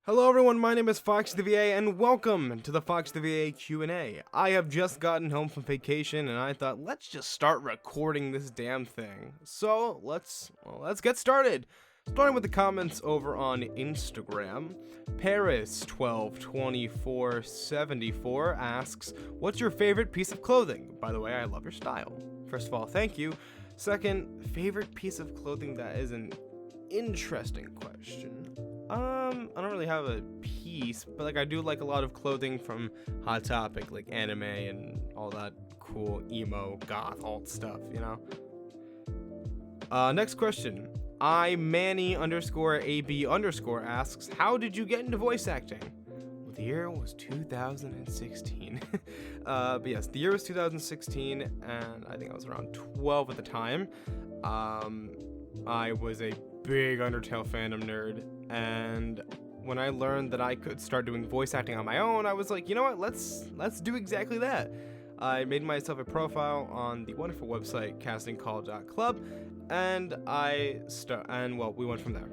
Hello everyone, my name is FoxyTheVA and welcome to the FoxyTheVA QnA. I have just gotten home from vacation and I thought, let's just start recording this damn thing. So let's get started. Starting with the comments over on Instagram. Paris122474 asks, what's your favorite piece of clothing? By the way, I love your style. First of all, thank you. Second, favorite piece of clothing? That is an interesting question. I don't really have a piece, but like I do like a lot of clothing from Hot Topic, like anime and all that cool emo goth alt stuff, you know. Next question. Manny_AB_ asks, how did you get into voice acting? Well, the year was 2016. But yes, the year was 2016, and I think I was around 12 at the time. I was a big Undertale fandom nerd, and when I learned that I could start doing voice acting on my own, I was like, you know what, let's do exactly that. I made myself a profile on the wonderful website castingcall.club, and we went from there.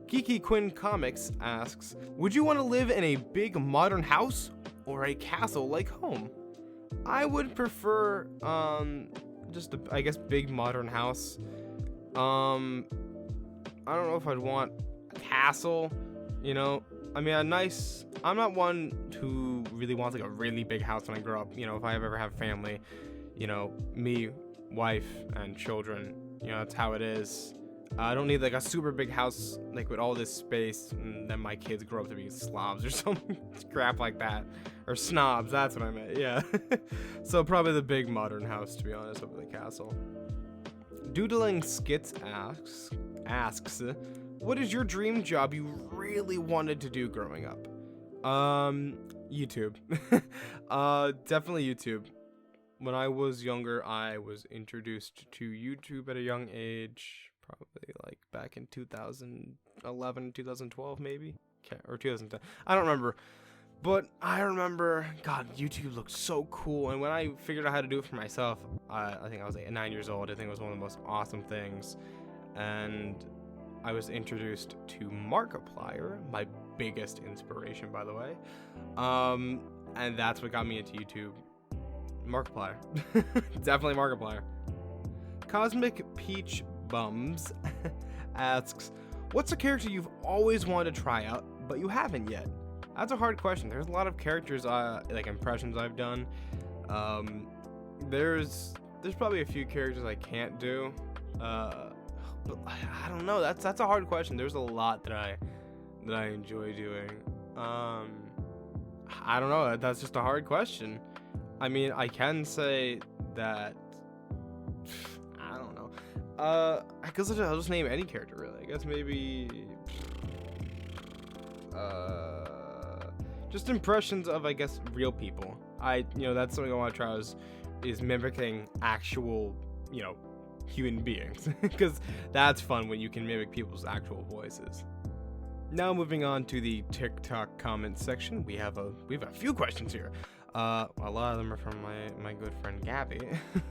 Kiki Quinn Comics asks, would you want to live in a big modern house or a castle like home? I would prefer just a, I guess, big modern house. I don't know if I'd want a castle, you know. I mean, I'm not one who really wants like a really big house when I grow up. You know, if I ever have family, you know, me, wife, and children, you know, that's how it is. I don't need like a super big house like with all this space and then my kids grow up to be slobs or something crap like that. Or snobs, that's what I meant, yeah. So probably the big modern house, to be honest, over the castle. Doodling Skits asks, what is your dream job you really wanted to do growing up? YouTube. Definitely YouTube. When I was younger, I was introduced to YouTube at a young age, probably like back in 2011, 2012 maybe, or 2010. I don't remember. But I remember, God, YouTube looked so cool, and when I figured out how to do it for myself, I think I was like 9 years old. I think it was one of the most awesome things, and I was introduced to Markiplier, my biggest inspiration, by the way, and that's what got me into YouTube. Markiplier, definitely Markiplier. Cosmic Peach Bums asks, what's a character you've always wanted to try out, but you haven't yet? That's a hard question. There's a lot of characters, like impressions I've done. There's probably a few characters I can't do. But I don't know. That's a hard question. There's a lot that I enjoy doing. I don't know. That's just a hard question. I mean, I can say that. I don't know. I guess I'll just name any character really. I guess maybe. Just impressions of, I guess, real people. That's something I want to try is mimicking actual, human beings, because that's fun when you can mimic people's actual voices. Now moving on to the TikTok comment section, we have a few questions here. A lot of them are from my good friend Gabby,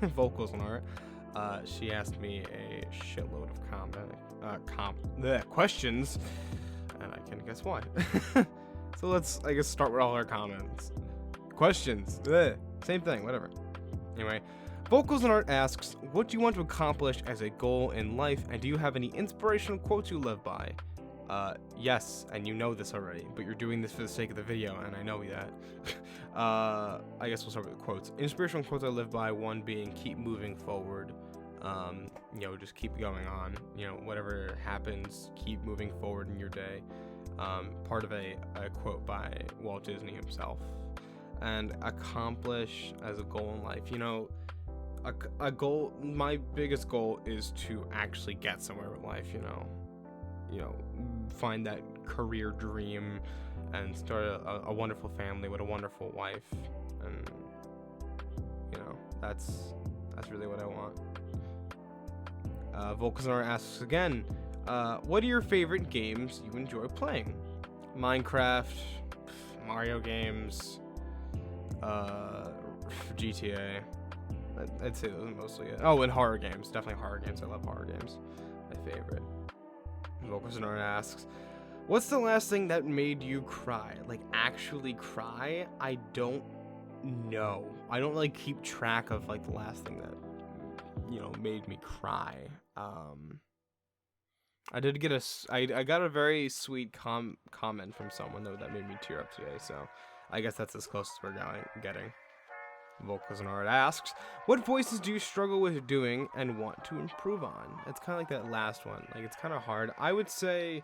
Vocalist and Art. She asked me a shitload of questions, and I can guess why. So let's, I guess, start with all our comments. Questions. Same thing, whatever. Anyway, Vocals and Art asks, what do you want to accomplish as a goal in life, and do you have any inspirational quotes you live by? Yes, and you know this already, but you're doing this for the sake of the video, and I know that. I guess we'll start with the quotes. Inspirational quotes I live by, one being keep moving forward. Just keep going on. Whatever happens, keep moving forward in your day. Part of a quote by Walt Disney himself. And accomplish as a goal in life. A goal, my biggest goal is to actually get somewhere with life, find that career dream and start a wonderful family with a wonderful wife. And, that's really what I want. Volkazar asks again, what are your favorite games you enjoy playing? Minecraft, Mario games, GTA. I'd say those are mostly it. Oh, and horror games. Definitely horror games. I love horror games. My favorite. Volkazar asks, What's the last thing that made you cry? Like, actually cry? I don't know. I don't like keep track of like the last thing that, you know, made me cry. I did get I got a very sweet comment from someone though that made me tear up today, so I guess that's as close as we're getting. Vocalist and Art asks, what voices do you struggle with doing and want to improve on? It's kind of like that last one. Like, it's kind of hard. I would say,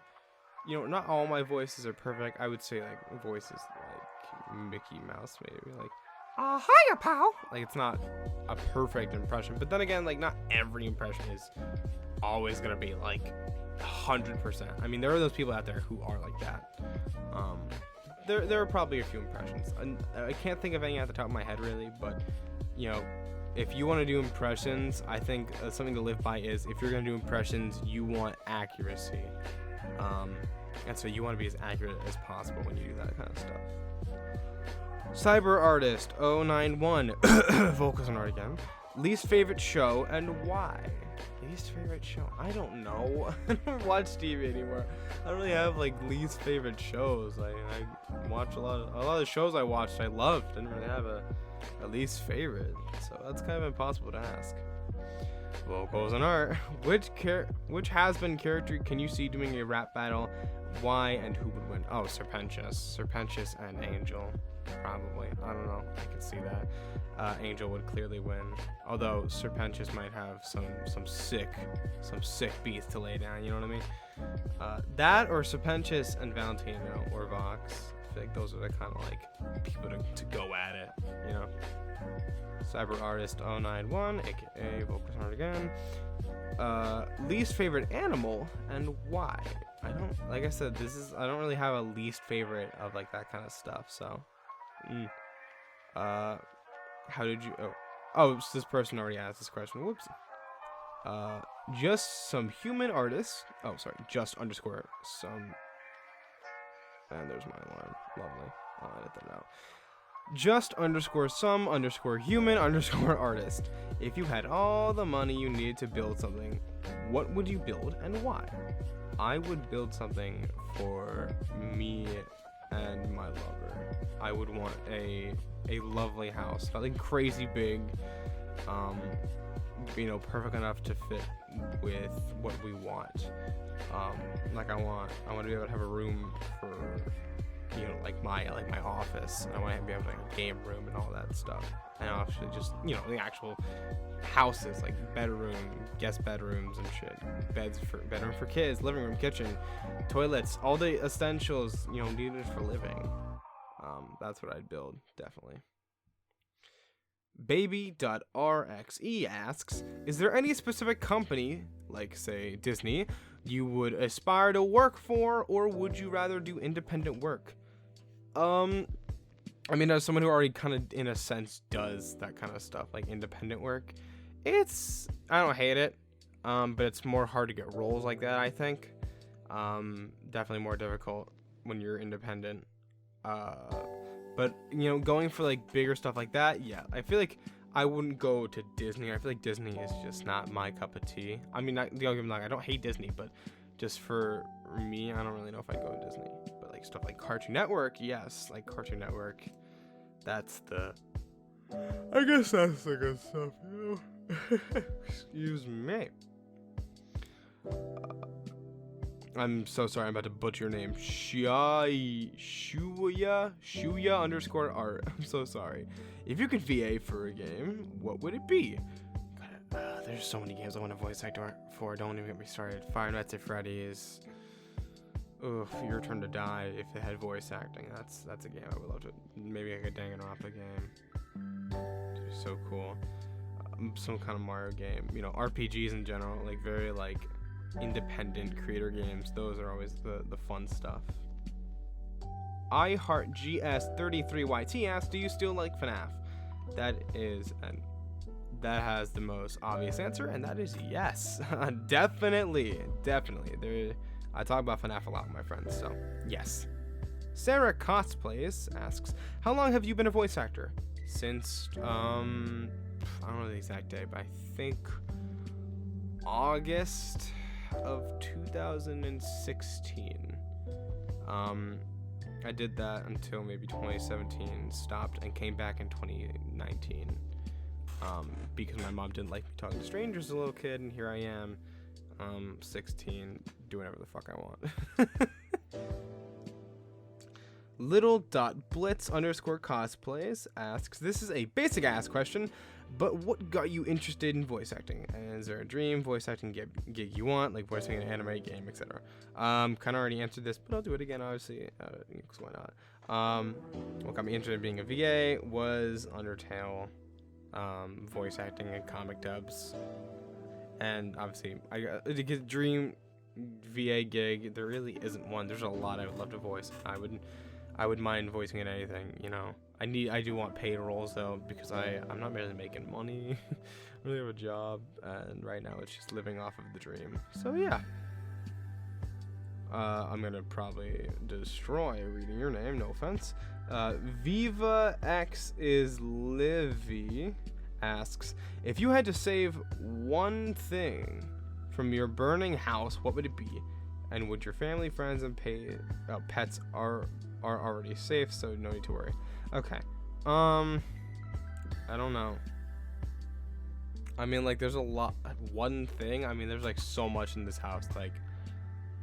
you know, not all my voices are perfect. I would say like voices like Mickey Mouse, maybe like, hiya, pal. Like, it's not a perfect impression, but then again, like, not every impression is always gonna be like 100%. I mean, there are those people out there who are like that. There are probably a few impressions, and I can't think of any at the top of my head really, but you know, if you want to do impressions, I think something to live by is, if you're gonna do impressions, you want accuracy, and so you want to be as accurate as possible when you do that kind of stuff. Cyber Artist 091 Vocals and Art again. Least favorite show and why? Least favorite show? I don't know. I don't watch TV anymore. I don't really have like least favorite shows. I watch a lot of the shows I watched I loved. Didn't really have a least favorite. So that's kind of impossible to ask. Vocals and Art. Which has-been character can you see doing a rap battle? Why and who would win? Oh, Serpentious and Angel. Probably. I don't know. I could see that. Angel would clearly win. Although Serpentious might have some sick beats to lay down. You know what I mean? That or Serpentious and Valentino or Vox. I feel like those are the kind of like people to go at it. You know. Cyber Artist 091, aka Vocals Art again. Least favorite animal and why? I don't, like I said, I don't really have a least favorite of like that kind of stuff. So, how did you? Oh, so this person already asked this question. Whoops. Just some human artists. Oh, sorry. Just underscore some. And there's my alarm. Lovely. I'll edit that out. Just underscore some underscore human underscore artist. If you had all the money you needed to build something, what would you build and why? I would build something for me and my lover. I would want a lovely house, nothing crazy big, you know, perfect enough to fit with what we want. Like I want to be able to have a room for, you know, like my office, and I want to be able to have like a game room and all that stuff. And actually just, you know, the actual houses, like bedroom, guest bedrooms and shit, bedroom for kids, living room, kitchen, toilets, all the essentials, you know, needed for living. That's what I'd build, definitely. Baby.rxe asks, is there any specific company, like say Disney, you would aspire to work for, or would you rather do independent work? I mean, as someone who already kind of, in a sense, does that kind of stuff, like independent work, I don't hate it, but it's more hard to get roles like that, I think. Definitely more difficult when you're independent. But, you know, going for, like, bigger stuff like that, yeah, I feel like I wouldn't go to Disney. I feel like Disney is just not my cup of tea. I mean, don't get me wrong, I don't hate Disney, but just for me, I don't really know if I'd go to Disney. But, like, stuff like Cartoon Network, yes, like Cartoon Network, I guess that's the good stuff, you know? Excuse me. I'm so sorry, I'm about to butcher your name. Shuya underscore art. I'm so sorry. If you could VA for a game, what would it be? There's so many games I want to voice actor for. Don't even get me started. Five Nights at Freddy's. Ugh, Your Turn to Die. If it had voice acting, that's a game I would love to. Maybe like a Danganronpa game. It'd be so cool. Some kind of Mario game. You know, RPGs in general, like very like independent creator games. Those are always the fun stuff. I Heart GS33YT asks, do you still like FNaF? That has the most obvious answer, and that is yes. Definitely. I talk about FNaF a lot with my friends, so yes. sarahcosplays asks, how long have you been a voice actor? Since I don't know the exact date, but I think August of 2016. I did that until maybe 2017, stopped, and came back in 2019. Because my mom didn't like me talking to strangers as a little kid, and here I am, 16, doing whatever the fuck I want. Little.blitz_cosplays asks, this is a basic ass question, but what got you interested in voice acting? And is there a dream voice acting gig you want, like voicing an anime, game, etc.? Kind of already answered this, but I'll do it again, obviously, because why not? What got me interested in being a VA was Undertale, voice acting and comic dubs, and obviously I got a dream VA gig. There really isn't one. There's a lot I would love to voice. I would mind voicing in anything, you know. I do want paid roles though, because I'm not really making money. I really have a job, and right now it's just living off of the dream. So yeah. I'm gonna probably destroy reading your name, no offense. Viva X is Livy asks, if you had to save one thing from your burning house, what would it be? And would your family, friends, and pets are already safe, so no need to worry. Okay. I don't know. I mean, like, there's a lot. One thing. I mean, there's like so much in this house. Like,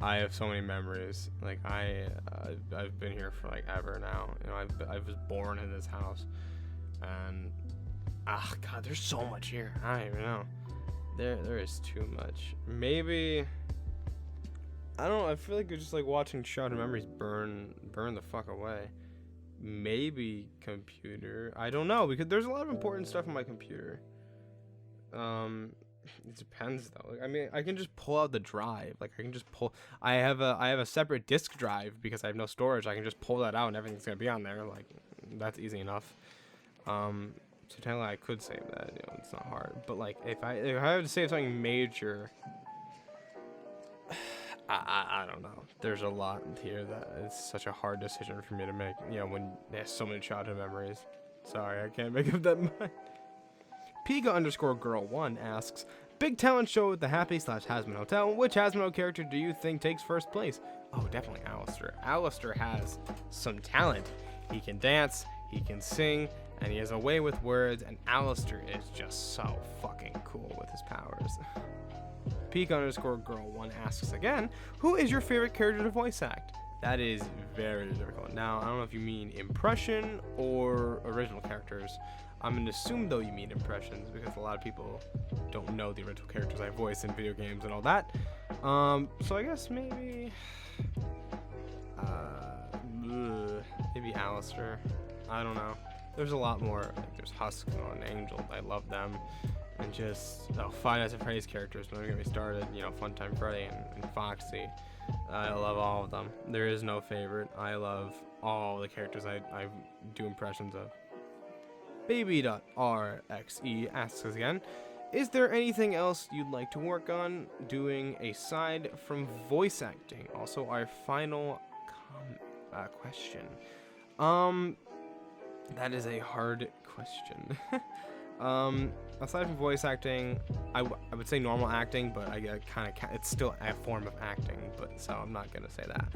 I have so many memories. Like, I've been here for like ever now. You know, I was born in this house, and God, there's so much here. I don't even know. There is too much. Maybe. I don't know. I feel like it's just like watching childhood memories burn the fuck away. Maybe computer. I don't know, because there's a lot of important stuff on my computer. It depends though. Like, I mean, I can just pull out the drive. Like, I can just pull. I have a separate disk drive because I have no storage. I can just pull that out and everything's gonna be on there. Like, that's easy enough. So technically I could save that. You know, it's not hard. But like, if I have to save something major. I don't know. There's a lot here that it's such a hard decision for me to make. You know, when there's so many childhood memories. Sorry, I can't make up that mind. Piga_girl1 asks, big talent show at the Happy/Hasman Hotel. Which Hasman character do you think takes first place? Oh, definitely Alistair. Alistair has some talent. He can dance, he can sing, and he has a way with words, and Alistair is just so fucking cool with his powers. Peak_girl1 asks again, who is your favorite character to voice act? That is very difficult. Now, I don't know if you mean impression or original characters. I'm going to assume, though, you mean impressions, because a lot of people don't know the original characters I voice in video games and all that. So I guess maybe Alistair. I don't know. There's a lot more. Like, there's Husk and Angel. I love them. And just Five Nights at Freddy's characters. Don't get me started. You know, Funtime Freddy and Foxy. I love all of them. There is no favorite. I love all the characters I do impressions of. Baby.rxe asks us again, is there anything else you'd like to work on doing aside from voice acting? Also, our final question. That is a hard question. Aside from voice acting, I would say normal acting, but I kind of it's still a form of acting, but so I'm not gonna say that.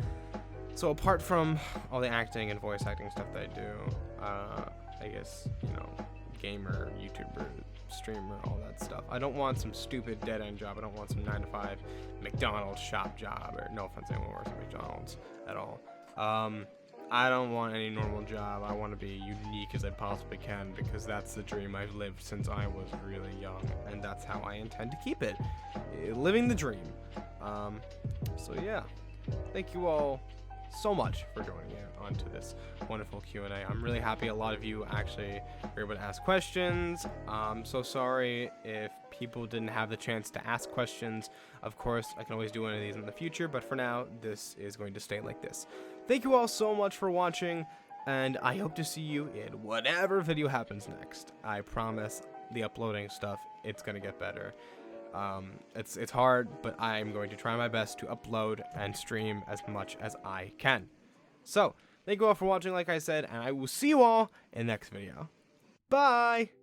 So apart from all the acting and voice acting stuff that I do, I guess, you know, gamer, YouTuber, streamer, all that stuff. I don't want some stupid dead-end job. I don't want some 9-to-5 McDonald's shop job, or no offense to anyone who works at McDonald's at all. I don't want any normal job. I want to be unique as I possibly can, because that's the dream I've lived since I was really young, and that's how I intend to keep it. Living the dream. So yeah, thank you all so much for joining in onto this wonderful Q&A. I'm really happy a lot of you actually were able to ask questions. I'm so sorry if people didn't have the chance to ask questions. Of course, I can always do one of these in the future, but for now, this is going to stay like this. Thank you all so much for watching, and I hope to see you in whatever video happens next. I promise the uploading stuff, it's gonna get better. It's hard, but I'm going to try my best to upload and stream as much as I can. So, thank you all for watching, like I said, and I will see you all in the next video. Bye!